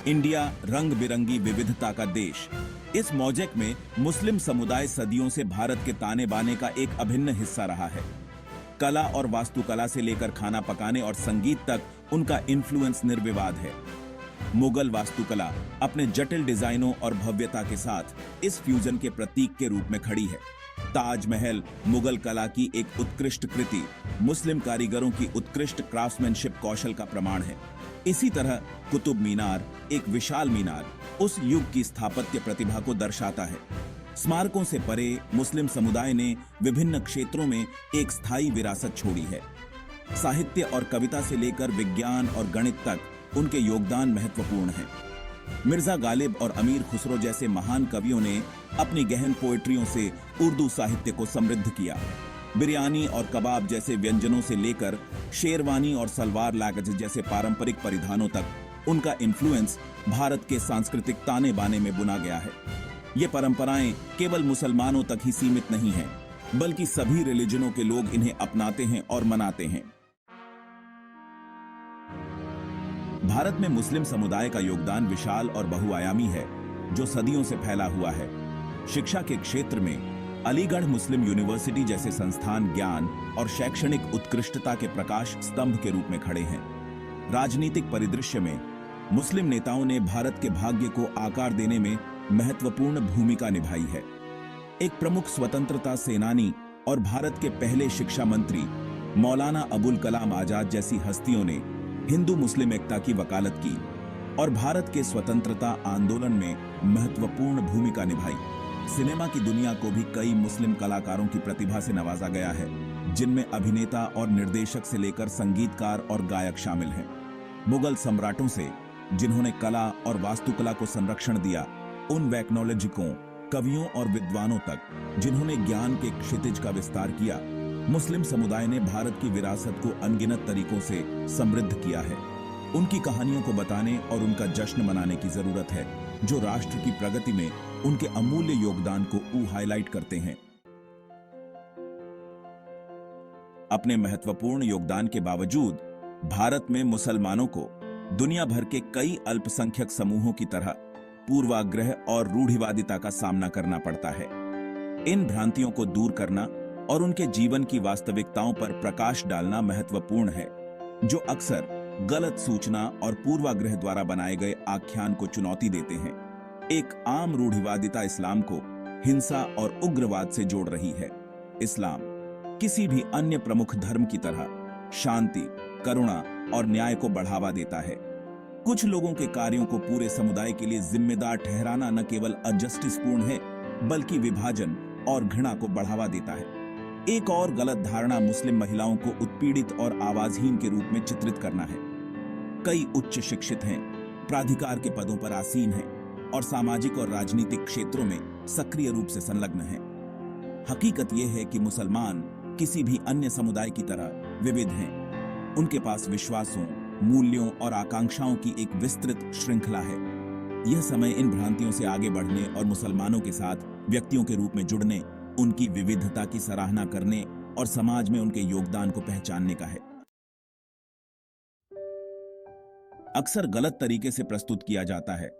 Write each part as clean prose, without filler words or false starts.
India रंग बिरंगी विविधता का देश। इस मौजेक में मुस्लिम समुदाय सदियों से भारत के ताने बाने का एक अभिन्न हिस्सा रहा है। कला और वास्तुकला से लेकर खाना पकाने और संगीत तक उनका इन्फ्लुएंस निर्विवाद है। मुगल वास्तुकला अपने जटिल डिजाइनों और भव्यता के साथ इस फ्यूजन के प्रतीक के रूप में खड़ी है। ताजमहल मुगल कला की एक उत्कृष्ट कृति, मुस्लिम कारीगरों की उत्कृष्ट क्राफ्ट्समैनशिप कौशल का प्रमाण है। इसी तरह कुतुब मीनार, एक विशाल मीनार, उस युग की स्थापत्य प्रतिभा को दर्शाता है। स्मारकों से परे मुस्लिम समुदाय ने विभिन्न क्षेत्रों में एक स्थायी विरासत छोड़ी है। साहित्य और कविता से लेकर विज्ञान और गणित तक उनके योगदान महत्वपूर्ण हैं। मिर्जा गालिब और अमीर खुसरो जैसे महान कवियों ने अपनी गहन पोएट्रियों से उर्दू साहित्य को समृद्ध किया। बिरयानी और कबाब जैसे व्यंजनों से लेकर शेरवानी और सलवार लैंग्वेज जैसे पारंपरिक परिधानों तक उनका इन्फ्लुएंस भारत के सांस्कृतिक ताने बाने में बुना गया है। ये परंपराएं केवल मुसलमानों तक ही सीमित नहीं हैं, बल्कि सभी रिलीजनों के लोग इन्हें अपनाते हैं और मनाते हैं। भारत में मुस्लिम समुदाय का योगदान विशाल और बहुआयामी है, जो सदियों से फैला हुआ है। शिक्षा के क्षेत्र में अलीगढ़ मुस्लिम यूनिवर्सिटी जैसे संस्थान ज्ञान और शैक्षणिक उत्कृष्टता के प्रकाश स्तंभ के रूप में खड़े हैं। राजनीतिक परिदृश्य में मुस्लिम नेताओं ने भारत के भाग्य को आकार देने में महत्वपूर्ण भूमिका निभाई है। एक प्रमुख स्वतंत्रता सेनानी और भारत के पहले शिक्षा मंत्री मौलाना अबुल कलाम आजाद जैसी हस्तियों ने हिंदू मुस्लिम एकता की वकालत की और भारत के स्वतंत्रता आंदोलन में महत्वपूर्ण भूमिका निभाई। सिनेमा की दुनिया को भी कई मुस्लिम कलाकारों की प्रतिभा से नवाजा गया है, जिनमें अभिनेता और निर्देशक से लेकर संगीतकार और गायक शामिल हैं। मुगल सम्राटों से जिन्होंने कला और वास्तुकला को संरक्षण दिया, उन वैज्ञानिकों, कवियों और विद्वानों तक जिन्होंने ज्ञान के क्षितिज का विस्तार किया, मुस्लिम समुदाय ने भारत की विरासत को अनगिनत तरीकों से समृद्ध किया है। उनकी कहानियों को बताने और उनका जश्न मनाने की जरूरत है, जो राष्ट्र की प्रगति में उनके अमूल्य योगदान को हाईलाइट करते हैं। अपने महत्वपूर्ण योगदान के बावजूद भारत में मुसलमानों को दुनिया भर के कई अल्पसंख्यक समूहों की तरह पूर्वाग्रह और रूढ़िवादिता का सामना करना पड़ता है। इन भ्रांतियों को दूर करना और उनके जीवन की वास्तविकताओं पर प्रकाश डालना महत्वपूर्ण है, जो अक्सर गलत सूचना और पूर्वाग्रह द्वारा बनाए गए आख्यान को चुनौती देते हैं। एक आम रूढ़िवादिता इस्लाम को हिंसा और उग्रवाद से जोड़ रही है। इस्लाम किसी भी अन्य प्रमुख धर्म की तरह शांति, करुणा और न्याय को बढ़ावा देता है। कुछ लोगों के कार्यों को पूरे समुदाय के लिए जिम्मेदार ठहराना न केवल अजस्टिसपूर्ण है, बल्कि विभाजन और घृणा को बढ़ावा देता है। एक और गलत धारणा मुस्लिम महिलाओं को उत्पीड़ित और आवाजहीन के रूप में चित्रित करना है। कई उच्च शिक्षित हैं, प्राधिकार के पदों पर आसीन हैं और सामाजिक और राजनीतिक क्षेत्रों में सक्रिय रूप से संलग्न हैं। हकीकत यह है कि मुसलमान किसी भी अन्य समुदाय की तरह विविध हैं। उनके पास विश्वासों, मूल्यों और आकांक्षाओं की एक विस्तृत श्रृंखला है। यह समय इन भ्रांतियों से आगे बढ़ने और मुसलमानों के साथ व्यक्तियों के रूप में जुड़ने, उनकी विविधता की सराहना करने और समाज में उनके योगदान को पहचानने का है। अक्सर गलत तरीके से प्रस्तुत किया जाता है।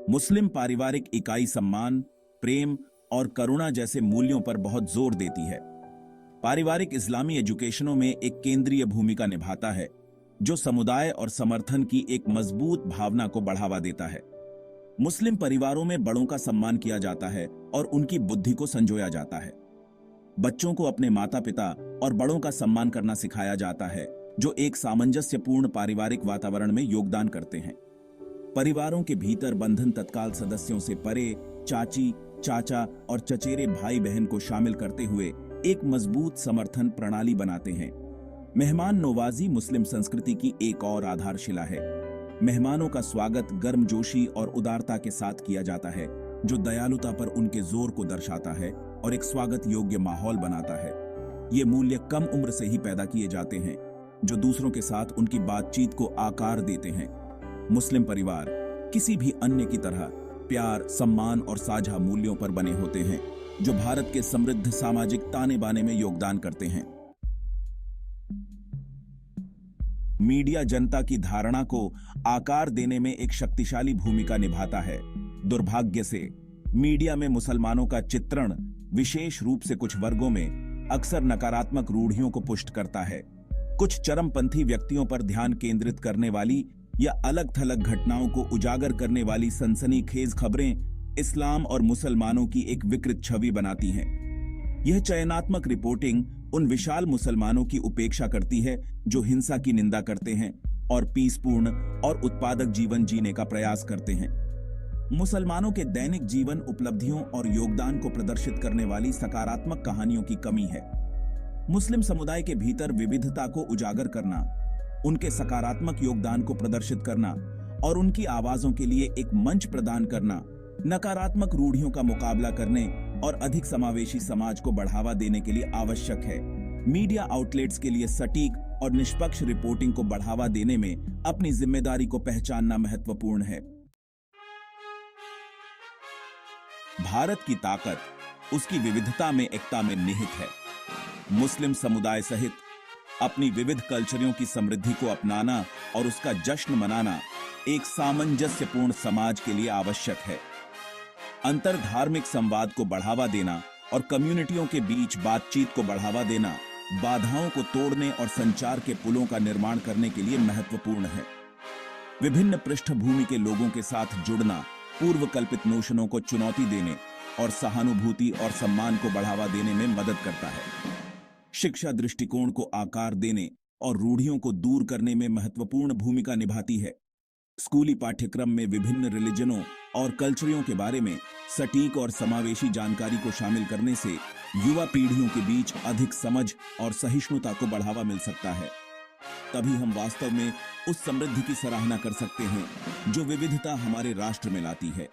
मुस्लिम पारिवारिक इकाई सम्मान, प्रेम और करुणा जैसे मूल्यों पर बहुत जोर देती है। पारिवारिक इस्लामी एजुकेशनों में एक केंद्रीय भूमिका निभाता है, जो समुदाय और समर्थन की एक मजबूत भावना को बढ़ावा देता है। मुस्लिम परिवारों में बड़ों का सम्मान किया जाता है और उनकी बुद्धि को संजोया जाता है। बच्चों को अपने माता पिता और बड़ों का सम्मान करना सिखाया जाता है, जो एक सामंजस्यपूर्ण पारिवारिक वातावरण में योगदान करते हैं। परिवारों के भीतर बंधन तत्काल सदस्यों से परे चाची, चाचा और चचेरे भाई बहन को शामिल करते हुए एक मजबूत समर्थन प्रणाली बनाते हैं। मेहमान नवाजी मुस्लिम संस्कृति की एक और आधारशिला है। मेहमानों का स्वागत गर्मजोशी और उदारता के साथ किया जाता है, जो दयालुता पर उनके जोर को दर्शाता है और एक स्वागत योग्य माहौल बनाता है। ये मूल्य कम उम्र से ही पैदा किए जाते हैं, जो दूसरों के साथ उनकी बातचीत को आकार देते हैं। मुस्लिम परिवार किसी भी अन्य की तरह प्यार, सम्मान और साझा मूल्यों पर बने होते हैं, जो भारत के समृद्ध सामाजिक ताने बाने में योगदान करते हैं। मीडिया जनता की धारणा को आकार देने में एक शक्तिशाली भूमिका निभाता है। दुर्भाग्य से मीडिया में मुसलमानों का चित्रण विशेष रूप से कुछ वर्गों में अक्सर नकारात्मक रूढ़ियों को पुष्ट करता है। कुछ चरमपंथी व्यक्तियों पर ध्यान केंद्रित करने वाली या अलग-थलग घटनाओं को उजागर करने वाली सनसनीखेज खबरें इस्लाम और मुसलमानों की एक विकृत छवि बनाती हैं। यह चयनात्मक रिपोर्टिंग उन विशाल मुसलमानों की उपेक्षा करती है जो हिंसा की निंदा करते हैं और पीसपूर्ण और उत्पादक जीवन जीने का प्रयास करते हैं। मुसलमानों के दैनिक जीवन उपलब्धियों और योगदान को प्रदर्शित करने वाली सकारात्मक कहानियों की कमी है। मुस्लिम समुदाय के भीतर विविधता को उजागर करना, उनके सकारात्मक योगदान को प्रदर्शित करना और उनकी आवाजों के लिए एक मंच प्रदान करना नकारात्मक रूढ़ियों का मुकाबला करने और अधिक समावेशी समाज को बढ़ावा देने के लिए आवश्यक है। मीडिया आउटलेट्स के लिए सटीक और निष्पक्ष रिपोर्टिंग को बढ़ावा देने में अपनी जिम्मेदारी को पहचानना महत्वपूर्ण है। भारत की ताकत उसकी विविधता में एकता में निहित है। मुस्लिम समुदाय सहित अपनी विविध कल्चरों की समृद्धि को अपनाना और उसका जश्न मनाना एक सामंजस्यपूर्ण समाज के लिए आवश्यक है। अंतर धार्मिक संवाद को बढ़ावा देना और कम्युनिटियों के बीच बातचीत को बढ़ावा देना बाधाओं को तोड़ने और संचार के पुलों का निर्माण करने के लिए महत्वपूर्ण है। विभिन्न पृष्ठभूमि के लोगों के साथ जुड़ना पूर्व कल्पित नोशनों को चुनौती देने और सहानुभूति और सम्मान को बढ़ावा देने में मदद करता है। शिक्षा दृष्टिकोण को आकार देने और रूढ़ियों को दूर करने में महत्वपूर्ण भूमिका निभाती है। स्कूली पाठ्यक्रम में विभिन्न रिलीजनों और कल्चरों के बारे में सटीक और समावेशी जानकारी को शामिल करने से युवा पीढ़ियों के बीच अधिक समझ और सहिष्णुता को बढ़ावा मिल सकता है। तभी हम वास्तव में उस समृद्धि की सराहना कर सकते हैं जो विविधता हमारे राष्ट्र में लाती है।